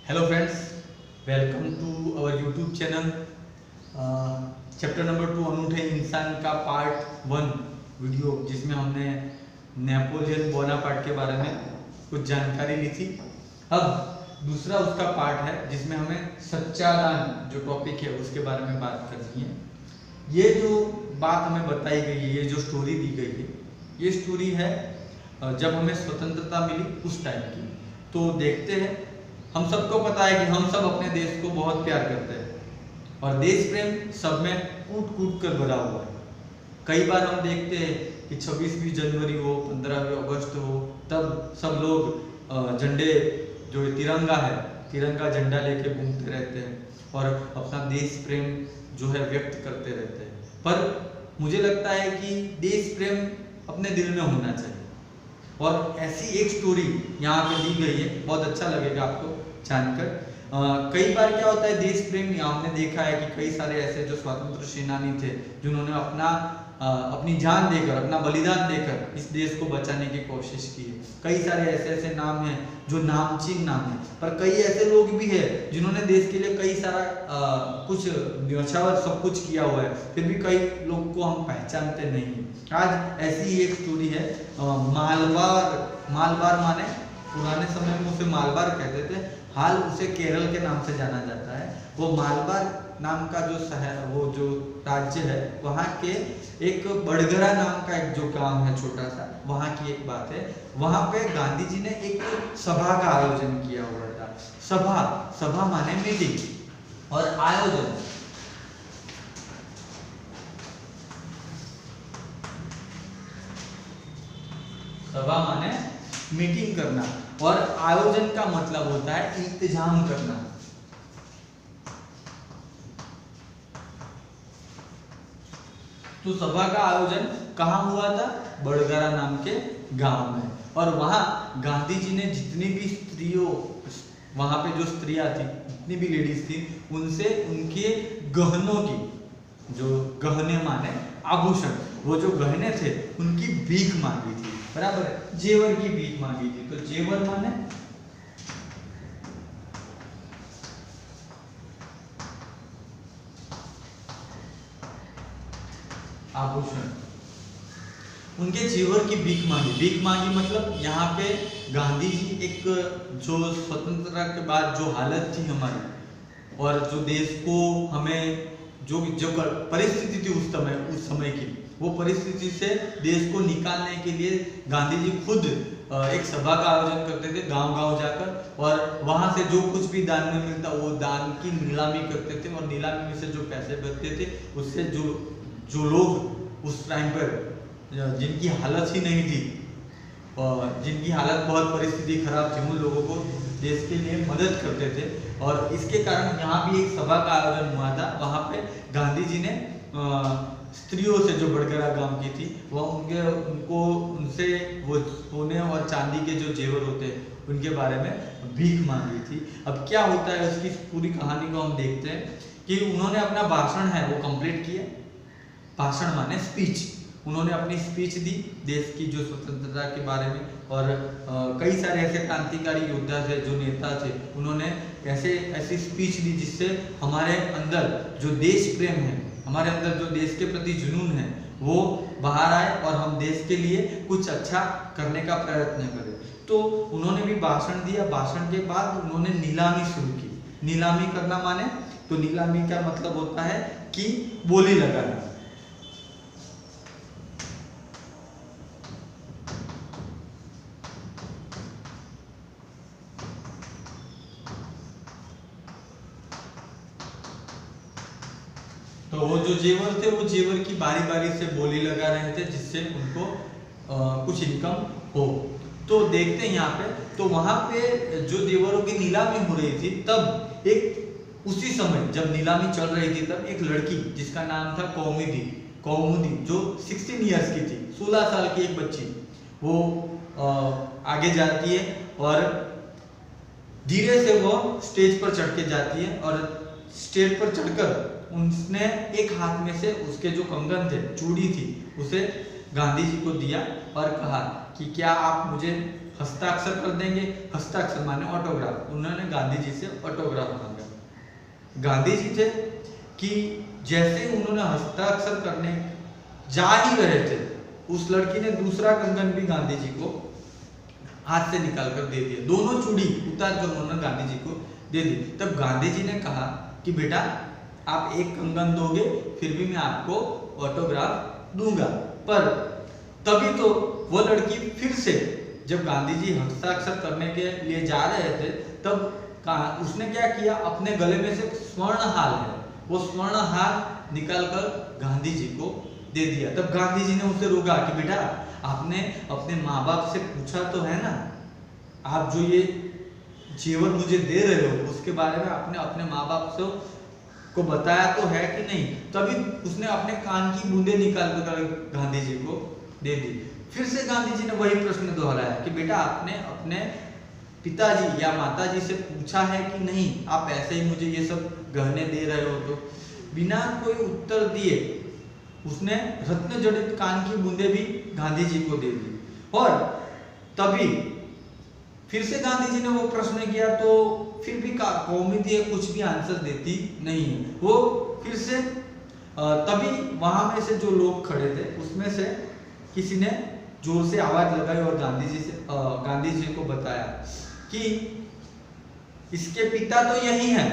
Hello friends, welcome to our YouTube channel. Chapter number 2 अनूठे इंसान का पार्ट 1 वीडियो, जिसमें हमने नेपोलियन बोनापार्ट के बारे में कुछ जानकारी ली थी। अब दूसरा उसका पार्ट है जिसमें हमें सच्चा दान जो टॉपिक है उसके बारे में बात करनी है। ये जो बात हमें बताई गई है, ये जो स्टोरी दी गई है, ये स्टोरी है जब हमें स्वतंत्रता मिली उस टाइम की। तो देखते हैं। हम सबको पता है कि हम सब अपने देश को बहुत प्यार करते हैं और देश प्रेम सब में कूट कूट कर भरा हुआ है। कई बार हम देखते हैं कि 26 जनवरी हो, 15 अगस्त हो, तब सब लोग झंडे जो तिरंगा है, तिरंगा झंडा लेके घूमते रहते हैं और अपना देश प्रेम जो है व्यक्त करते रहते हैं। पर मुझे लगता है कि देश प्रेम अपने दिल में होना चाहिए और ऐसी एक स्टोरी यहाँ पे दी गई है। बहुत अच्छा लगेगा आपको जानकर। कई बार क्या होता है, देश प्रेम हमने देखा है कि कई सारे ऐसे जो स्वतंत्र सेनानी थे जिन्होंने अपनी जान देकर, अपना बलिदान देकर इस देश को बचाने की कोशिश की है। कई सारे ऐसे ऐसे नाम हैं जो नामचीन नाम है, पर कई ऐसे लोग भी हैं जिन्होंने देश के लिए कई सारा कुछ न्यौछावर सब कुछ किया हुआ है, फिर भी कई लोग को हम पहचानते नहीं। आज ऐसी ही एक स्टोरी है। मालबार माने पुराने समय में उसे मालबार कहते थे, हाल उसे केरल के नाम से जाना जाता है। वो मालबार नाम का जो शहर, वो जो राज्य है, वहाँ के एक बड़गरा नाम का एक जो गांव है छोटा सा, वहाँ की एक बात है। वहाँ पे गांधी जी ने एक सभा का आयोजन किया हुआ था। सभा माने मीटिंग और आयोजन। सभा माने मीटिंग करना और आयोजन का मतलब होता है इंतजाम करना। तो सभा का आयोजन कहाँ हुआ था? बड़गरा नाम के गांव में। और वहां गांधी जी ने जितनी भी स्त्रियों, वहां पे जो स्त्रियां थी, जितनी भी लेडीज थी, उनसे उनके गहनों की, जो गहने माने आभूषण, वो जो गहने थे उनकी भीख मांगी थी। बराबर है, जेवर की भीख मांगी थी। तो जेवर माने आभूषण, उनके जेवर की भीख मांगी मतलब यहाँ पे गांधी जी एक जो स्वतंत्रता के बाद जो हालत थी हमारी, और जो देश को हमें जो परिस्थिति थी उस समय की, वो परिस्थिति से देश को निकालने के लिए गांधी जी खुद एक सभा का आयोजन करते थे गांव-गांव जाकर, और वहां से जो कुछ भी दान में मिलता वो दान की नीलामी करते थे और नीलामी में से जो पैसे बचते थे उससे जो लोग उस टाइम पर जिनकी हालत ही नहीं थी और जिनकी हालत बहुत परिस्थिति खराब थी, उन लोगों को देश के लिए मदद करते थे। और इसके कारण यहाँ भी एक सभा का आयोजन हुआ था। वहाँ पे गांधी जी ने स्त्रियों से जो बड़गरा गांव की थी, उनसे वो सोने और चांदी के जो जेवर होते हैं उनके बारे में भीख मांगी थी। अब क्या होता है, उसकी पूरी कहानी को हम देखते हैं कि उन्होंने अपना भाषण है वो कंप्लीट किया। भाषण माने स्पीच। उन्होंने अपनी स्पीच दी देश की जो स्वतंत्रता के बारे में, और कई सारे ऐसे क्रांतिकारी योद्धा थे, जो नेता थे, उन्होंने ऐसी स्पीच दी जिससे हमारे अंदर जो देश प्रेम है, हमारे अंदर जो देश के प्रति जुनून है, वो बाहर आए और हम देश के लिए कुछ अच्छा करने का प्रयत्न करें। तो उन्होंने भी भाषण दिया। भाषण के बाद उन्होंने नीलामी शुरू की। नीलामी करना माने, तो नीलामी का मतलब होता है कि बोली लगाना। तो वो जो जेवर थे, वो जेवर की बारी बारी से बोली लगा रहे थे जिससे उनको कुछ इनकम हो। तो देखते हैं यहाँ पे, तो वहां पे जो जेवरों की नीलामी हो रही थी, तब एक उसी समय जब नीलामी चल रही थी, तब एक लड़की जिसका नाम था कौमुदी, जो 16 इयर्स की थी, 16 साल की एक बच्ची, वो आगे जाती है और धीरे से वो स्टेज पर चढ़ के जाती है। और स्टेज पर चढ़कर उसने एक हाथ में से उसके जो कंगन थे, चूड़ी थी, उसे गांधी जी को दिया और कहा कि क्या आप मुझे हस्ताक्षर कर देंगे। हस्ताक्षर माने ऑटोग्राफ। उन्होंने गांधी जी से ऑटोग्राफ मांगा। गांधी जी थे कि जैसे उन्होंने हस्ताक्षर करने जा ही रहे थे, उस लड़की ने दूसरा कंगन भी गांधी जी को हाथ से निकाल कर दे दिया। दोनों चूड़ी उतार कर उन्होंने गांधी जी को दे दी। तब गांधी जी ने कहा कि बेटा आप एक कंगन दोगे फिर भी मैं आपको ऑटोग्राफ दूंगा। पर तभी तो वो लड़की फिर से, जब गांधी जी हस्ताक्षर करने के लिए जा रहे थे, तब उसने क्या किया, अपने गले में से स्वर्ण हार है, वो स्वर्ण हार निकालकर गांधी जी को दे दिया। तब गांधी जी ने उसे रोका कि बेटा आपने अपने माँ बाप से पूछा तो है ना, आप जो ये जेवर मुझे दे रहे हो उसके बारे में आपने अपने माँ बाप से को बताया तो है कि नहीं। तभी उसने अपने कान की बूंदें निकाल कर गांधी जी को दे दी। फिर से गांधी जी ने वही प्रश्न दोहराया कि बेटा आपने अपने पिताजी या माताजी से पूछा है कि नहीं, आप ऐसे ही मुझे ये सब गहने दे रहे हो। तो बिना कोई उत्तर दिए उसने रत्न जड़ित कान की बूंदें भी गांधी जी को दे दी। और तभी फिर से गांधी जी ने वो प्रश्न किया तो फिर भी कौमुदी कुछ भी आंसर देती नहीं है। वो फिर से तभी वहां में से जो लोग खड़े थे उसमें से किसी ने जोर से आवाज लगाई और गांधी जी को बताया कि इसके पिता तो यही हैं।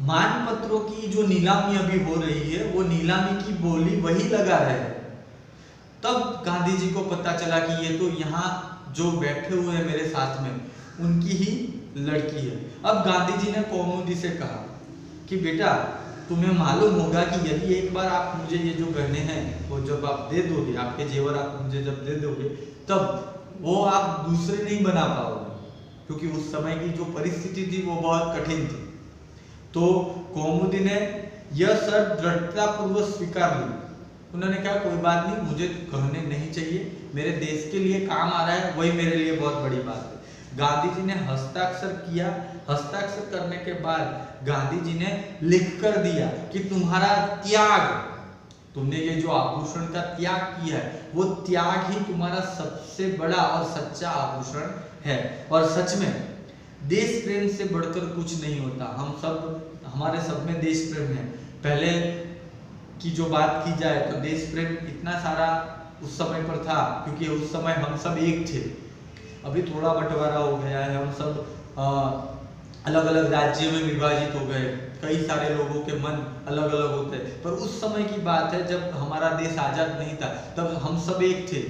मानपत्रों की जो नीलामी अभी हो रही है वो नीलामी की बोली वही लगा रहे हैं। तब गांधी जी को पता चला कि ये तो यहाँ जो बैठे हुए हैं मेरे साथ में उनकी ही लड़की है। अब गांधी जी ने कौमुदी से कहा कि बेटा तुम्हें मालूम होगा कि यदि एक बार आप मुझे ये जो गहने हैं वो जब आप दे दोगे, आपके जेवर आप मुझे जब दे दोगे, तब वो आप दूसरे नहीं बना पाओगे, क्योंकि उस समय की जो परिस्थिति थी वो बहुत कठिन थी। तो कौमुदी ने यह शर्त दृढ़ता पूर्वक स्वीकार ली। उन्होंने कहा कोई बात नहीं, मुझे गहने नहीं चाहिए, मेरे देश के लिए काम आ रहा है, वही मेरे लिए बहुत बड़ी बात है। गांधी जी ने हस्ताक्षर किया। हस्ताक्षर करने के बाद गांधी जी ने लिख कर दिया कि तुम्हारा त्याग, तुमने ये जो आभूषण का त्याग किया है वो त्याग ही तुम्हारा सबसे बड़ा और सच्चा आभूषण है। और सच में देश प्रेम से बढ़कर कुछ नहीं होता। हमारे सब में देश प्रेम है। पहले की जो बात की जाए तो देश प्रेम इतना सारा उस समय पर था, क्योंकि उस समय हम सब एक थे। अभी थोड़ा बंटवारा हो गया है, हम सब अलग अलग राज्यों में विभाजित हो गए, कई सारे लोगों के मन अलग अलग होते हैं। पर उस समय की बात है जब हमारा देश आजाद नहीं था, तब हम सब एक थे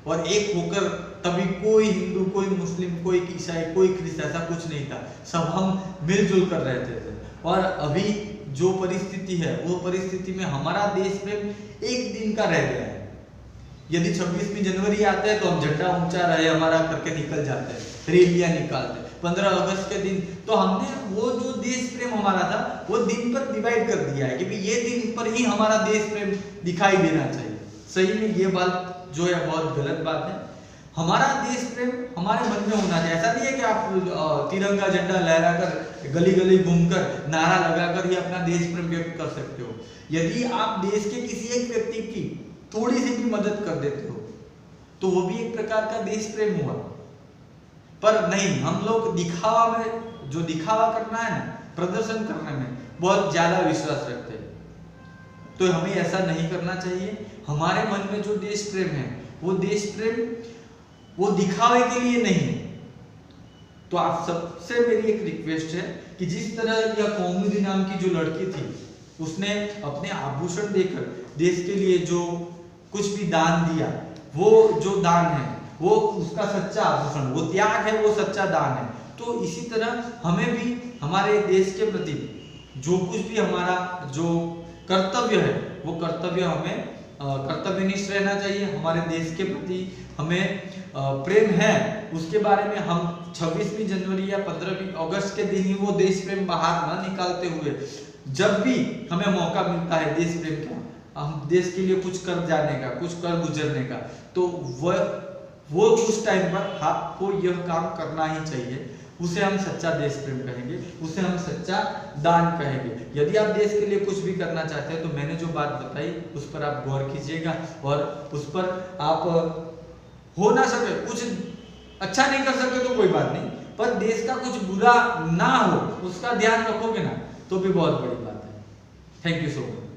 और एक होकर तभी कोई हिंदू, कोई मुस्लिम, कोई ईसाई, कोई ख्रिस्त ऐसा कुछ नहीं था। सब हम मिलजुल कर रहते थे। और अभी जो परिस्थिति है वो परिस्थिति में हमारा देश प्रेम एक दिन का रह गया है। यदि 26वीं जनवरी आते हैं तो हम झंडा ऊंचा रहे हमारा करके निकल जाते हैं, रैलियां निकालते हैं। 15 अगस्त के दिन तो हमने वो जो देश प्रेम हमारा था वो दिन पर डिवाइड कर दिया है कि भाई ये दिन पर ही हमारा देश प्रेम दिखाई देना चाहिए। सही में ये बात जो है बहुत गलत बात है। हमारा देश प्रेम हमारे मन में होना चाहिए। ऐसा नहीं है कि आप तिरंगा झंडा लहराकर गली गली घूमकर नारा लगाकर ही अपना देश प्रेम व्यक्त कर सकते हो। यदि आप देश के किसी एक व्यक्ति की थोड़ी सी भी मदद कर देते हो तो वो भी एक प्रकार का देश प्रेम हुआ। पर नहीं, हम लोग दिखावा में, जो दिखावा करना है ना, प्रदर्शन करने में बहुत ज्यादा विश्वास रखते हैं। तो हमें ऐसा नहीं करना चाहिए। हमारे मन में जो देश प्रेम है वो देश प्रेम वो दिखावे के लिए नहीं है। तो आप सबसे मेरी एक रिक्वेस्ट है कि जिस तरह यह कौमुदी नाम की जो लड़की थी उसने अपने आभूषण देकर देश के लिए जो कुछ भी दान दिया, वो जो दान है वो उसका सच्चा आभूषण, वो त्याग है, वो सच्चा दान है। तो इसी तरह हमें भी हमारे देश के प्रति जो कुछ भी हमारा जो कर्तव्य है वो कर्तव्य हमें कर्तव्यनिष्ठ रहना चाहिए। हमारे देश के प्रति हमें प्रेम है, उसके बारे में हम 26वीं जनवरी या 15वीं अगस्त के दिन ही वो देश प्रेम बाहर न निकालते हुए जब भी हमें मौका मिलता है देश प्रेम का, हम देश के लिए कुछ कर जाने का, कुछ कर गुजरने का, तो वो उस टाइम पर आपको यह काम करना ही चाहिए। उसे हम सच्चा देश प्रेम कहेंगे, उसे हम सच्चा दान कहेंगे। यदि आप देश के लिए कुछ भी करना चाहते हैं तो मैंने जो बात बताई उस पर आप गौर कीजिएगा और उस पर आप हो ना सके, कुछ अच्छा नहीं कर सकते तो कोई बात नहीं, पर देश का कुछ बुरा ना हो उसका ध्यान रखोगे ना तो भी बहुत बड़ी बात है। Thank you so much.